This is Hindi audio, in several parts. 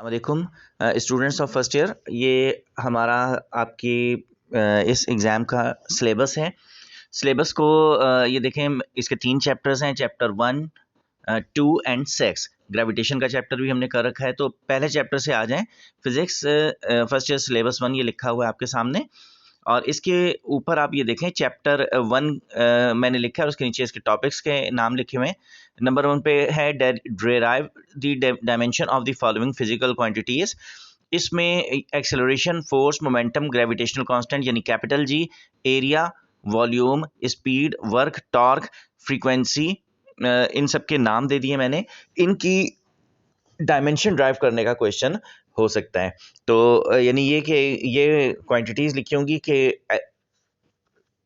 वालेकुम स्टूडेंट्स ऑफ फर्स्ट ईयर। ये हमारा आपकी इस एग्ज़ाम का सिलेबस है। सिलेबस को ये देखें, इसके 3 चैप्टर्स हैं, चैप्टर 1, 2 एंड 6। ग्रेविटेशन का चैप्टर भी हमने कर रखा है। तो पहले चैप्टर से आ जाएं। फिज़िक्स फर्स्ट ईयर सिलेबस 1 ये लिखा हुआ है आपके सामने, और इसके ऊपर आप ये देखें चैप्टर 1 मैंने लिखा है और उसके नीचे इसके टॉपिक्स के नाम लिखे हुए हैं। नंबर 1 पे है derive the dimension of the following physical quantities. इसमें acceleration, force, momentum, gravitational constant यानी capital G, area, volume, speed, work, torque, frequency, इन सब के नाम दे दिए मैंने। इनकी डायमेंशन ड्राइव करने का क्वेश्चन हो सकता है। तो यानी ये कि ये क्वांटिटीज लिखी होंगी कि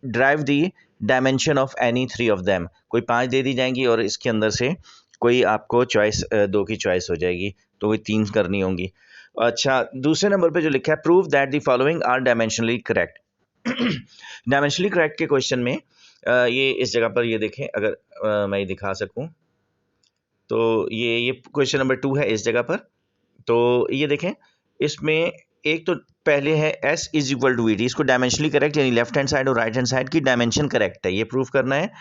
drive the dimension of any 3 of them. कोई 5 दे दी जाएंगी और इसके अंदर से कोई आपको चॉइस 2 की चॉइस हो जाएगी, तो वही 3 करनी होंगी। अच्छा, दूसरे नंबर पे जो लिखा है prove that the following are dimensionally correct. Dimensionally correct के क्वेश्चन में ये इस जगह पर ये देखें, अगर मैं ये दिखा सकूं तो ये क्वेश्चन नंबर 2 है इस जगह पर। तो ये देखें, इसमें एक तो पहले है s is equal to V T, इसको डायमेंशनली करेक्ट यानी लेफ्ट हैंड साइड और राइट हैंड साइड की डायमेंशन करेक्ट है, ये प्रूफ करना है।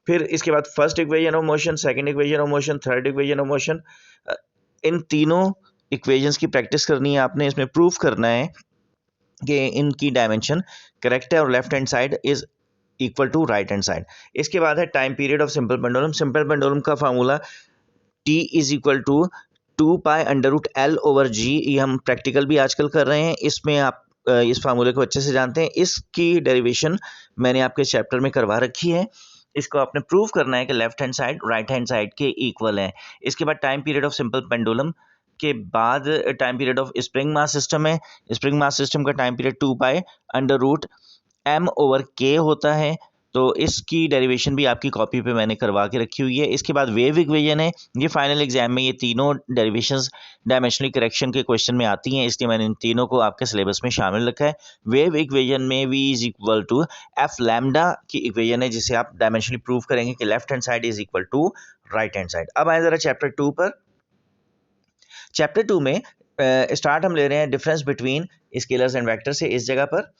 फिर इसके बाद first equation of motion, second equation of motion, third equation of motion, इन तीनों इक्वेशंस की प्रैक्टिस करनी है आपने। इसमें प्रूफ करना है कि इनकी डायमेंशन करेक्ट है और left hand side is equal to right hand side. इसके बाद है time period of simple pendulum. Simple pendulum का formula t is equal to 2 pi under root L over G. ये हम प्रैक्टिकल भी आजकल कर रहे हैं, इसमें आप इस फार्मूले को अच्छे से जानते हैं। इसकी डेरिवेशन मैंने आपके चैप्टर में करवा रखी है। इसको आपने प्रूव करना है कि left hand side right hand side के इक्वल है। इसके बाद time period of simple pendulum के बाद time period of spring mass system है। स्प्रिंग मास सिस्टम का time period 2 pi under root m over k होता है। तो इसकी डेरिवेशन भी आपकी कॉपी पे मैंने करवा के रखी हुई है। इसके बाद वेव इक्वेशन है। ये फाइनल एग्जाम में ये तीनों डेरिवेशंस डायमेंशनल करेक्शन के क्वेश्चन में आती हैं, इसलिए मैंने इन तीनों को आपके सिलेबस में शामिल रखा है। वेव इक्वेशन में v is equal to F lambda की इक्वेशन है, जिसे आप डायमेंशनली प्रूव करेंगे कि left hand side is equal to right hand side. अब आए जरा चैप्टर 2 पर। चैप्टर 2 में स्टार्ट हम ले रहे हैं difference between scalars and vector से, इस जगह पर।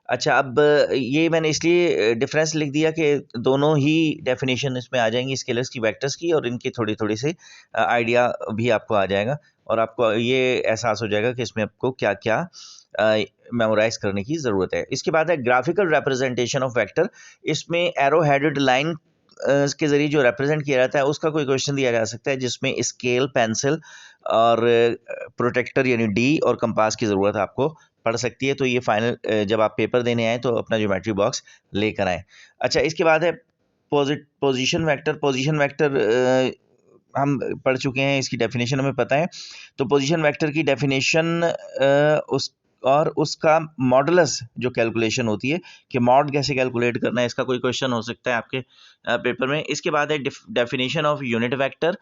अच्छा, अब ये मैंने इसलिए डिफरेंस लिख दिया कि दोनों ही डेफिनेशन इसमें आ जाएंगी, स्केलर्स की वेक्टर्स की, और इनकी थोड़ी थोड़ी सी आइडिया भी आपको आ जाएगा और आपको ये एहसास हो जाएगा कि इसमें आपको क्या क्या मेमोराइज करने की ज़रूरत है। इसके बाद है ग्राफिकल रिप्रेजेंटेशन ऑफ वेक्टर। इसमें एरो हेडेड लाइन के ज़रिए जो रिप्रेजेंट किया जाता है उसका कोई क्वेश्चन दिया जा सकता है, जिसमें स्केल, पेंसिल और प्रोटेक्टर यानी डी और कंपास की ज़रूरत आपको पड़ सकती है। तो ये फाइनल जब आप पेपर देने आए तो अपना ज्योमेट्री बॉक्स लेकर आएँ। अच्छा, इसके बाद है पोजीशन वेक्टर। पोजीशन वेक्टर हम पढ़ चुके हैं, इसकी डेफिनेशन हमें पता है। तो पोजीशन वेक्टर की डेफिनेशन उसका मॉडुलस जो कैलकुलेशन होती है कि मॉड कैसे कैलकुलेट करना है, इसका कोई क्वेश्चन हो सकता है आपके पेपर में। इसके बाद है डेफिनेशन ऑफ यूनिट वेक्टर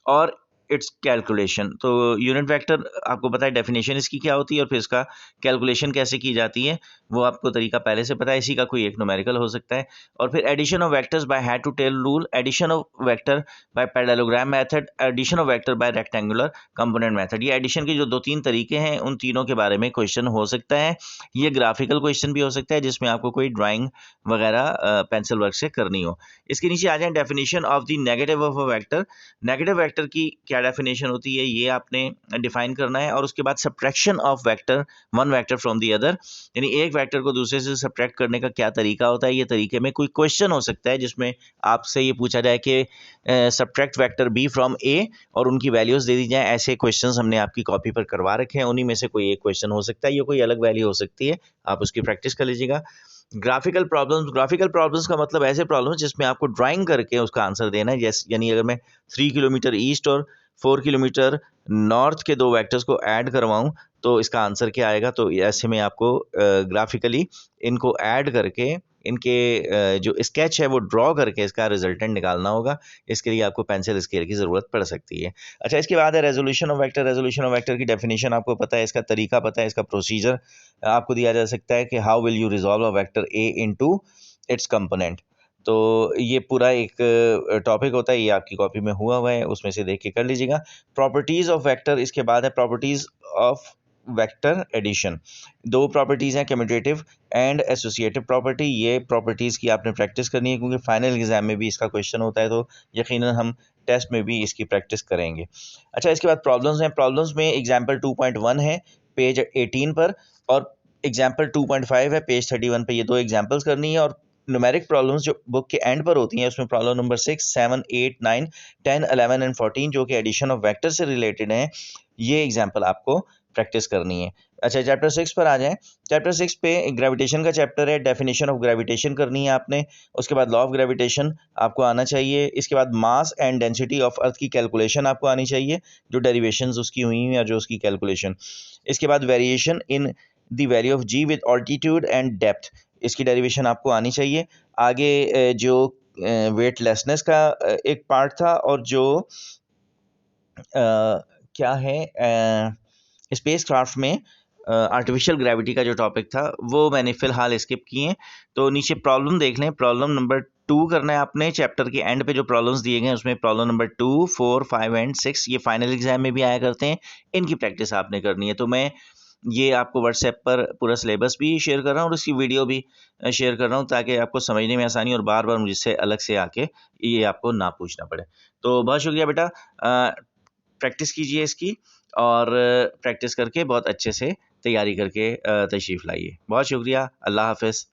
और इट्स कैलकुलेशन। तो यूनिट वेक्टर आपको पता है डेफिनेशन इसकी क्या होती है और फिर इसका कैलकुलेशन कैसे की जाती है, वो आपको तरीका पहले से पता है। इसी का कोई एक न्यूमेरिकल हो सकता है। और फिर addition of vectors by head to tail rule, addition of vector by parallelogram method, addition of vector by rectangular component method. ये एडिशन के जो 2-3 तरीके हैं उन तीनों के बारे में क्वेश्चन हो सकता है। ये ग्राफिकल क्वेश्चन भी हो सकता है जिसमें आपको कोई ड्राइंग वगैरह पेंसिल वर्क से करनी हो। इसके नीचे आ जाए definition of the negative of a vector. Negative vector की क्या डेफिनेशन होती है ये आपने डिफाइन करना है। और उसके बाद subtraction of vector, one vector from the other, यानी एक वेक्टर को दूसरे से सब्ट्रैक्ट करने का क्या तरीका होता है। ये तरीके में कोई क्वेश्चन हो सकता है जिसमें आपसे ये पूछा जाए कि सब्ट्रैक्ट वेक्टर बी फ्रॉम ए और उनकी वैल्यूज दे दी जाए। ऐसे क्वेश्चंस हमने आपकी कॉपी पर करवा रखे हैं, उन्हीं में से कोई एक क्वेश्चन हो सकता है, ये कोई अलग वैल्यू हो सकती है, आप उसकी प्रैक्टिस कर लीजिएगा। ग्राफिकल प्रॉब्लम्स, ग्राफिकल प्रॉब्लम्स का मतलब ऐसे प्रॉब्लम्स जिसमें आपको ड्राइंग करके उसका आंसर देना है। जैसे यानी अगर मैं 3 किलोमीटर ईस्ट और 4 किलोमीटर नॉर्थ के 2 वेक्टर्स को ऐड करवाऊं तो इसका आंसर क्या आएगा। तो ऐसे में आपको ग्राफिकली इनको ऐड करके इनके जो स्केच है वो ड्रॉ करके इसका रिजल्टेंट निकालना होगा। इसके लिए आपको पेंसिल स्केल की ज़रूरत पड़ सकती है। अच्छा, इसके बाद है resolution of vector. Resolution of vector की डेफिनेशन आपको पता है, इसका तरीका पता है, इसका प्रोसीजर आपको दिया जा सकता है कि how will you resolve a vector A into its component. तो ये पूरा एक टॉपिक होता है, ये आपकी कॉपी में हुआ है, उसमें से देख के कर लीजिएगा। प्रॉपर्टीज़ ऑफ वेक्टर, इसके बाद है प्रॉपर्टीज़ ऑफ वेक्टर एडिशन। दो प्रॉपर्टीज़ हैं, कम्यूटेटिव एंड एसोसिएटिव प्रॉपर्टी। ये प्रॉपर्टीज़ की आपने प्रैक्टिस करनी है, क्योंकि फाइनल एग्जाम में भी इसका क्वेश्चन होता है, तो यकीनन हम टेस्ट में भी इसकी प्रैक्टिस करेंगे। अच्छा, इसके बाद प्रॉब्लम्स हैं। प्रॉब्लम्स में एग्जाम्पल 2.1 है पेज 18 पर, और एग्जाम्पल 2.5 है पेज 31 पे। ये दो एग्जाम्पल्स करनी है। और न्यूमेरिक प्रॉब्लम्स जो बुक के एंड पर होती हैं, उसमें प्रॉब्लम नंबर 6, 7, 8, 9, 10, 11 एंड 14 जो कि एडिशन ऑफ वेक्टर से रिलेटेड हैं, ये एग्जाम्पल आपको प्रैक्टिस करनी है। अच्छा, चैप्टर 6 पर आ जाएं। चैप्टर 6 पे ग्रेविटेशन का चैप्टर है, डेफिनेशन ऑफ ग्रेविटेशन करनी है आपने। उसके बाद लॉ ऑफ ग्रेविटेशन आपको आना चाहिए। इसके बाद mass and density of earth की कैलकुलेशन आपको आनी चाहिए, जो डेरिवेशंस उसकी हुई हैं और जो उसकी कैलकुलेशन। इसके बाद variation in the value of G with altitude and depth, इसकी डेरिवेशन आपको आनी चाहिए। आगे जो वेटलेसनेस का एक पार्ट था, और जो क्या है स्पेस क्राफ्ट में आर्टिफिशियल ग्रेविटी का जो टॉपिक था, वो मैंने फ़िलहाल स्किप किए हैं। तो नीचे प्रॉब्लम देख लें। प्रॉब्लम नंबर 2 करना है आपने। चैप्टर के एंड पे जो प्रॉब्लम्स दिए गए हैं, उसमें प्रॉब्लम नंबर 2, 4, 5 एंड 6 ये फाइनल एग्जाम में भी आया करते हैं। इनकी प्रैक्टिस आपने करनी है। तो मैं ये आपको व्हाट्सएप पर पूरा सिलेबस भी शेयर कर रहा हूँ, और उसकी वीडियो भी शेयर कर रहा हूँ, ताकि आपको समझने में आसानी और बार बार मुझसे अलग से आके ये आपको ना पूछना पड़े। तो बहुत शुक्रिया बेटा, प्रैक्टिस कीजिए इसकी, और प्रैक्टिस करके बहुत अच्छे से तैयारी करके तशरीफ़ लाइए। बहुत शुक्रिया। अल्लाह हाफ़िज़।